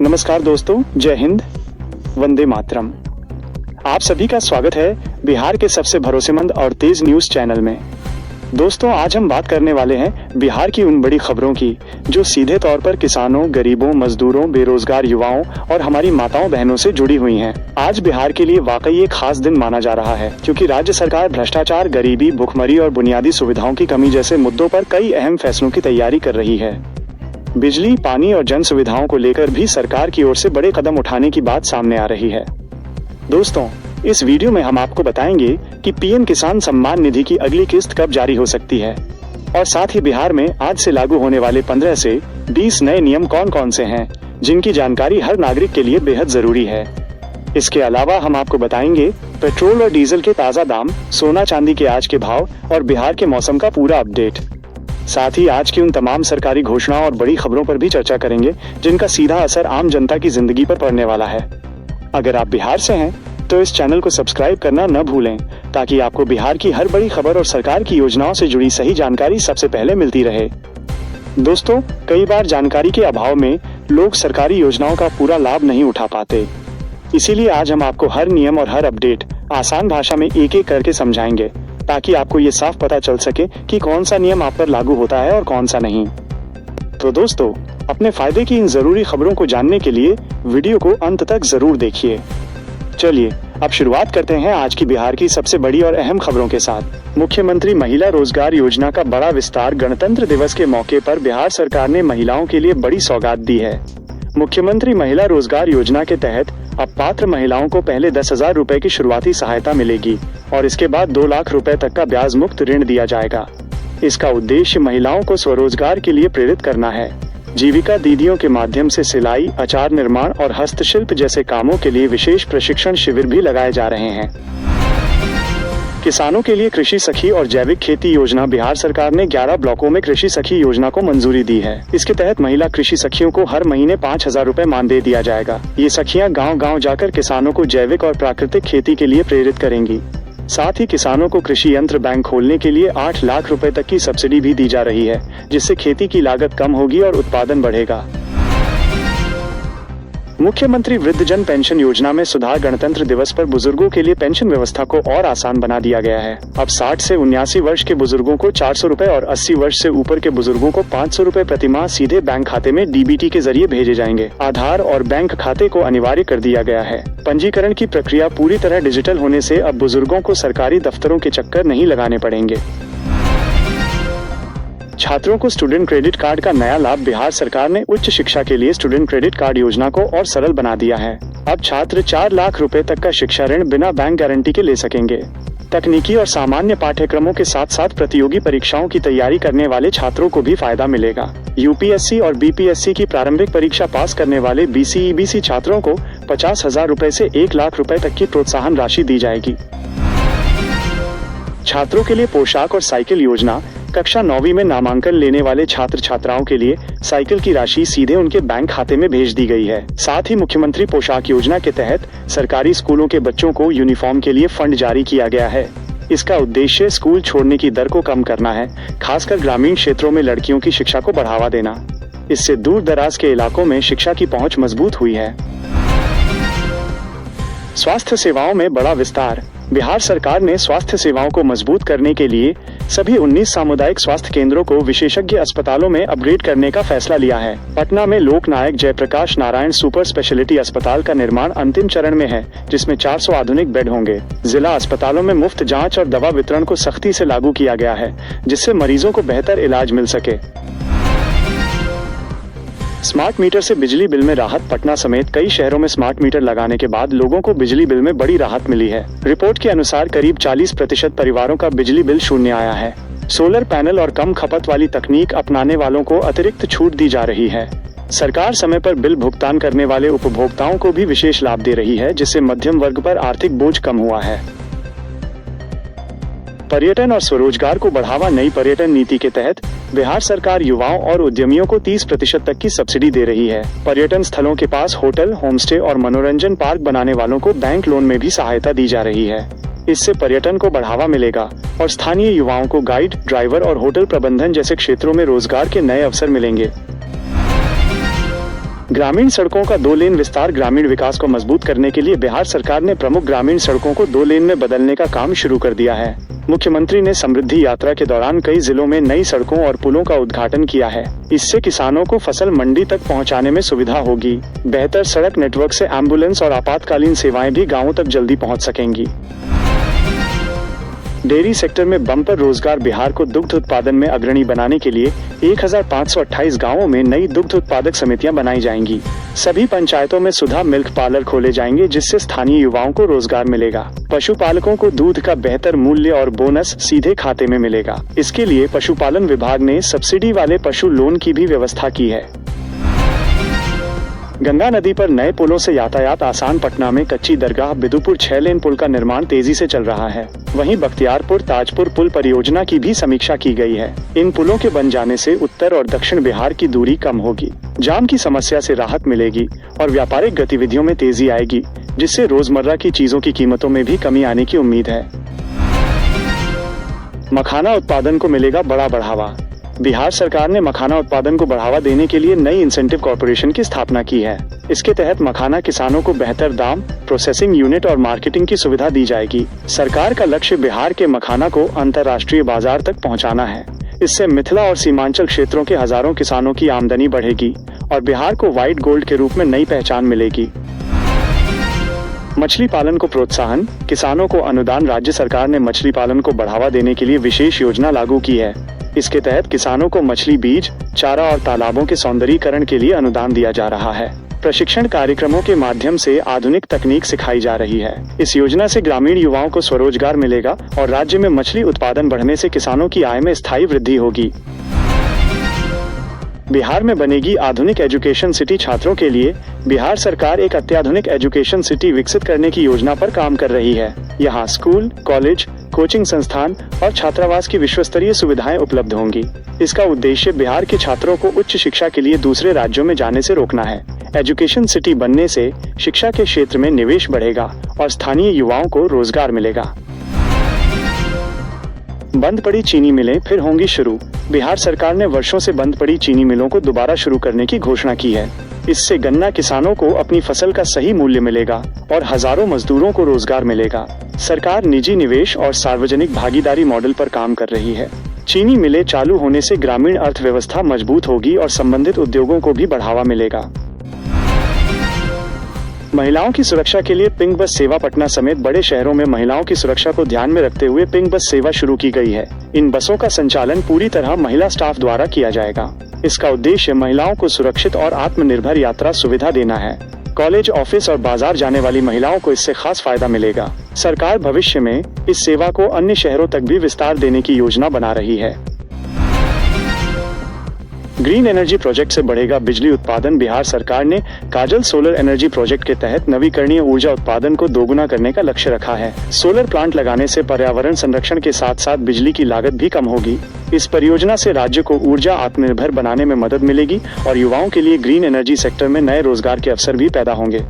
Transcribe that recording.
नमस्कार दोस्तों, जय हिंद, वंदे मातरम। आप सभी का स्वागत है बिहार के सबसे भरोसेमंद और तेज न्यूज चैनल में। दोस्तों, आज हम बात करने वाले हैं बिहार की उन बड़ी खबरों की जो सीधे तौर पर किसानों, गरीबों, मजदूरों, बेरोजगार युवाओं और हमारी माताओं बहनों से जुड़ी हुई हैं। आज बिहार के लिए वाकई एक खास दिन माना जा रहा है, क्योंकि राज्य सरकार भ्रष्टाचार, गरीबी, भुखमरी और बुनियादी सुविधाओं की कमी जैसे मुद्दों पर कई अहम फैसलों की तैयारी कर रही है। बिजली, पानी और जन सुविधाओं को लेकर भी सरकार की ओर से बड़े कदम उठाने की बात सामने आ रही है। दोस्तों, इस वीडियो में हम आपको बताएंगे कि पीएम किसान सम्मान निधि की अगली किस्त कब जारी हो सकती है और साथ ही बिहार में आज से लागू होने वाले 15 से 20 नए नियम कौन कौन से हैं, जिनकी जानकारी हर नागरिक के लिए बेहद जरूरी है। इसके अलावा हम आपको बताएंगे पेट्रोल और डीजल के ताजा दाम, सोना चांदी के आज के भाव और बिहार के मौसम का पूरा अपडेट। साथ ही आज की उन तमाम सरकारी घोषणाओं और बड़ी खबरों पर भी चर्चा करेंगे जिनका सीधा असर आम जनता की जिंदगी पर पड़ने वाला है। अगर आप बिहार से हैं तो इस चैनल को सब्सक्राइब करना न भूलें, ताकि आपको बिहार की हर बड़ी खबर और सरकार की योजनाओं से जुड़ी सही जानकारी सबसे पहले मिलती रहे। दोस्तों, कई बार जानकारी के अभाव में लोग सरकारी योजनाओं का पूरा लाभ नहीं उठा पाते। इसीलिए आज हम आपको हर नियम और हर अपडेट आसान भाषा में एक एक करके समझाएंगे, ताकि आपको ये साफ पता चल सके कि कौन सा नियम आप पर लागू होता है और कौन सा नहीं। तो दोस्तों, अपने फायदे की इन जरूरी खबरों को जानने के लिए वीडियो को अंत तक जरूर देखिए। चलिए अब शुरुआत करते हैं आज की बिहार की सबसे बड़ी और अहम खबरों के साथ। मुख्यमंत्री महिला रोजगार योजना का बड़ा विस्तार। गणतंत्र दिवस के मौके पर बिहार सरकार ने महिलाओं के लिए बड़ी सौगात दी है। मुख्यमंत्री महिला रोजगार योजना के तहत अब पात्र महिलाओं को पहले 10,000 रुपए की शुरुआती सहायता मिलेगी और इसके बाद 2 लाख रुपए तक का ब्याज मुक्त ऋण दिया जाएगा। इसका उद्देश्य महिलाओं को स्वरोजगार के लिए प्रेरित करना है। जीविका दीदियों के माध्यम से सिलाई, अचार निर्माण और हस्तशिल्प जैसे कामों के लिए विशेष प्रशिक्षण शिविर भी लगाए जा रहे हैं। किसानों के लिए कृषि सखी और जैविक खेती योजना। बिहार सरकार ने 11 ब्लॉकों में कृषि सखी योजना को मंजूरी दी है। इसके तहत महिला कृषि सखियों को हर महीने 5,000 रुपए मानदेय दिया जाएगा। ये सखियां गांव-गांव जाकर किसानों को जैविक और प्राकृतिक खेती के लिए प्रेरित करेंगी। साथ ही किसानों को कृषि यंत्र बैंक खोलने के लिए 8 लाख रुपए तक की सब्सिडी भी दी जा रही है, जिससे खेती की लागत कम होगी और उत्पादन बढ़ेगा। मुख्यमंत्री वृद्धजन पेंशन योजना में सुधार। गणतंत्र दिवस पर बुजुर्गों के लिए पेंशन व्यवस्था को और आसान बना दिया गया है। अब 60 से 79 वर्ष के बुजुर्गों को 400 रुपए और 80 वर्ष से ऊपर के बुजुर्गों को 500 रुपए प्रतिमाह सीधे बैंक खाते में डीबीटी के जरिए भेजे जाएंगे। आधार और बैंक खाते को अनिवार्य कर दिया गया है। पंजीकरण की प्रक्रिया पूरी तरह डिजिटल होने से अब बुजुर्गों को सरकारी दफ्तरों के चक्कर नहीं लगाने पड़ेंगे। छात्रों को स्टूडेंट क्रेडिट कार्ड का नया लाभ। बिहार सरकार ने उच्च शिक्षा के लिए स्टूडेंट क्रेडिट कार्ड योजना को और सरल बना दिया है। अब छात्र 4 लाख रुपए तक का शिक्षा ऋण बिना बैंक गारंटी के ले सकेंगे। तकनीकी और सामान्य पाठ्यक्रमों के साथ साथ प्रतियोगी परीक्षाओं की तैयारी करने वाले छात्रों को भी फायदा मिलेगा। यूपीएससी और बीपीएससी की प्रारंभिक परीक्षा पास करने वाले बीसीईबीसी छात्रों को 50,000 रुपए से 1 लाख रुपए तक की प्रोत्साहन राशि दी जाएगी। छात्रों के लिए पोशाक और साइकिल योजना। कक्षा 9वीं में नामांकन लेने वाले छात्र छात्राओं के लिए साइकिल की राशि सीधे उनके बैंक खाते में भेज दी गई है। साथ ही मुख्यमंत्री पोशाक योजना के तहत सरकारी स्कूलों के बच्चों को यूनिफॉर्म के लिए फंड जारी किया गया है। इसका उद्देश्य स्कूल छोड़ने की दर को कम करना है, खासकर ग्रामीण क्षेत्रों में लड़कियों की शिक्षा को बढ़ावा देना। इससे दूर दराज के इलाकों में शिक्षा की पहुंच मजबूत हुई है। स्वास्थ्य सेवाओं में बड़ा विस्तार। बिहार सरकार ने स्वास्थ्य सेवाओं को मजबूत करने के लिए सभी 19 सामुदायिक स्वास्थ्य केंद्रों को विशेषज्ञ अस्पतालों में अपग्रेड करने का फैसला लिया है। पटना में लोकनायक जयप्रकाश नारायण सुपर स्पेशलिटी अस्पताल का निर्माण अंतिम चरण में है, जिसमें 400 आधुनिक बेड होंगे। जिला अस्पतालों में मुफ्त जांच और दवा वितरण को सख्ती से लागू किया गया है, जिससे मरीजों को बेहतर इलाज मिल सके। स्मार्ट मीटर से बिजली बिल में राहत। पटना समेत कई शहरों में स्मार्ट मीटर लगाने के बाद लोगों को बिजली बिल में बड़ी राहत मिली है। रिपोर्ट के अनुसार करीब 40% परिवारों का बिजली बिल शून्य आया है। सोलर पैनल और कम खपत वाली तकनीक अपनाने वालों को अतिरिक्त छूट दी जा रही है। सरकार समय पर बिल भुगतान करने वाले उपभोक्ताओं को भी विशेष लाभ दे रही है, जिससे मध्यम वर्ग पर आर्थिक बोझ कम हुआ है। पर्यटन और स्वरोजगार को बढ़ावा। नई पर्यटन नीति के तहत बिहार सरकार युवाओं और उद्यमियों को 30% तक की सब्सिडी दे रही है। पर्यटन स्थलों के पास होटल, होमस्टे और मनोरंजन पार्क बनाने वालों को बैंक लोन में भी सहायता दी जा रही है। इससे पर्यटन को बढ़ावा मिलेगा और स्थानीय युवाओं को गाइड, ड्राइवर और होटल प्रबंधन जैसे क्षेत्रों में रोजगार के नए अवसर मिलेंगे। ग्रामीण सड़कों का 2 लेन विस्तार। ग्रामीण विकास को मजबूत करने के लिए बिहार सरकार ने प्रमुख ग्रामीण सड़कों को 2 लेन में बदलने का काम शुरू कर दिया है। मुख्यमंत्री ने समृद्धि यात्रा के दौरान कई जिलों में नई सड़कों और पुलों का उद्घाटन किया है। इससे किसानों को फसल मंडी तक पहुंचाने में सुविधा होगी। बेहतर सड़क नेटवर्क से एम्बुलेंस और आपातकालीन सेवाएं भी गांवों तक जल्दी पहुंच सकेंगी। डेयरी सेक्टर में बम्पर रोजगार। बिहार को दुग्ध उत्पादन में अग्रणी बनाने के लिए 1528 गांवों में नई दुग्ध उत्पादक समितियां बनाई जाएंगी। सभी पंचायतों में सुधा मिल्क पार्लर खोले जाएंगे, जिससे स्थानीय युवाओं को रोजगार मिलेगा। पशुपालकों को दूध का बेहतर मूल्य और बोनस सीधे खाते में मिलेगा। इसके लिए पशुपालन विभाग ने सब्सिडी वाले पशु लोन की भी व्यवस्था की है। गंगा नदी पर नए पुलों से यातायात आसान। पटना में कच्ची दरगाह बिदुपुर 6 लेन पुल का निर्माण तेजी से चल रहा है। वहीं बख्तियारपुर ताजपुर पुल परियोजना की भी समीक्षा की गई है। इन पुलों के बन जाने से उत्तर और दक्षिण बिहार की दूरी कम होगी, जाम की समस्या से राहत मिलेगी और व्यापारिक गतिविधियों में तेजी आएगी, जिससे रोजमर्रा की चीजों की कीमतों में भी कमी आने की उम्मीद है। मखाना उत्पादन को मिलेगा बड़ा बढ़ावा। बिहार सरकार ने मखाना उत्पादन को बढ़ावा देने के लिए नई इंसेंटिव कॉर्पोरेशन की स्थापना की है। इसके तहत मखाना किसानों को बेहतर दाम, प्रोसेसिंग यूनिट और मार्केटिंग की सुविधा दी जाएगी। सरकार का लक्ष्य बिहार के मखाना को अंतर्राष्ट्रीय बाजार तक पहुंचाना है। इससे मिथिला और सीमांचल क्षेत्रों के हजारों किसानों की आमदनी बढ़ेगी और बिहार को व्हाइट गोल्ड के रूप में नई पहचान मिलेगी। मछली पालन को प्रोत्साहन। किसानों को अनुदान। राज्य सरकार ने मछली पालन को बढ़ावा देने के लिए विशेष योजना लागू की है। इसके तहत किसानों को मछली बीज, चारा और तालाबों के सौंदर्यीकरण के लिए अनुदान दिया जा रहा है। प्रशिक्षण कार्यक्रमों के माध्यम से आधुनिक तकनीक सिखाई जा रही है। इस योजना से ग्रामीण युवाओं को स्वरोजगार मिलेगा और राज्य में मछली उत्पादन बढ़ने से किसानों की आय में स्थायी वृद्धि होगी। बिहार में बनेगी आधुनिक एजुकेशन सिटी। छात्रों के लिए बिहार सरकार एक अत्याधुनिक एजुकेशन सिटी विकसित करने की योजना पर काम कर रही है। यहाँ स्कूल, कॉलेज, कोचिंग संस्थान और छात्रावास की विश्वस्तरीय सुविधाएं उपलब्ध होंगी। इसका उद्देश्य बिहार के छात्रों को उच्च शिक्षा के लिए दूसरे राज्यों में जाने से रोकना है। एजुकेशन सिटी बनने से शिक्षा के क्षेत्र में निवेश बढ़ेगा और स्थानीय युवाओं को रोजगार मिलेगा। बंद पड़ी चीनी मिलें फिर होंगी शुरू। बिहार सरकार ने वर्षों से बंद पड़ी चीनी मिलों को दोबारा शुरू करने की घोषणा की है। इससे गन्ना किसानों को अपनी फसल का सही मूल्य मिलेगा और हजारों मजदूरों को रोजगार मिलेगा। सरकार निजी निवेश और सार्वजनिक भागीदारी मॉडल पर काम कर रही है। चीनी मिलें चालू होने से ग्रामीण अर्थव्यवस्था मजबूत होगी और संबंधित उद्योगों को भी बढ़ावा मिलेगा। महिलाओं की सुरक्षा के लिए पिंक बस सेवा। पटना समेत बड़े शहरों में महिलाओं की सुरक्षा को ध्यान में रखते हुए पिंक बस सेवा शुरू की गई है। इन बसों का संचालन पूरी तरह महिला स्टाफ द्वारा किया जाएगा। इसका उद्देश्य महिलाओं को सुरक्षित और आत्मनिर्भर यात्रा सुविधा देना है। कॉलेज, ऑफिस और बाजार जाने वाली महिलाओं को इससे खास फायदा मिलेगा। सरकार भविष्य में इस सेवा को अन्य शहरों तक भी विस्तार देने की योजना बना रही है। ग्रीन एनर्जी प्रोजेक्ट से बढ़ेगा बिजली उत्पादन। बिहार सरकार ने काजल सोलर एनर्जी प्रोजेक्ट के तहत नवीकरणीय ऊर्जा उत्पादन को दोगुना करने का लक्ष्य रखा है। सोलर प्लांट लगाने से पर्यावरण संरक्षण के साथ साथ बिजली की लागत भी कम होगी। इस परियोजना से राज्य को ऊर्जा आत्मनिर्भर बनाने में मदद मिलेगी और युवाओं के लिए ग्रीन एनर्जी सेक्टर में नए रोजगार के अवसर भी पैदा होंगे।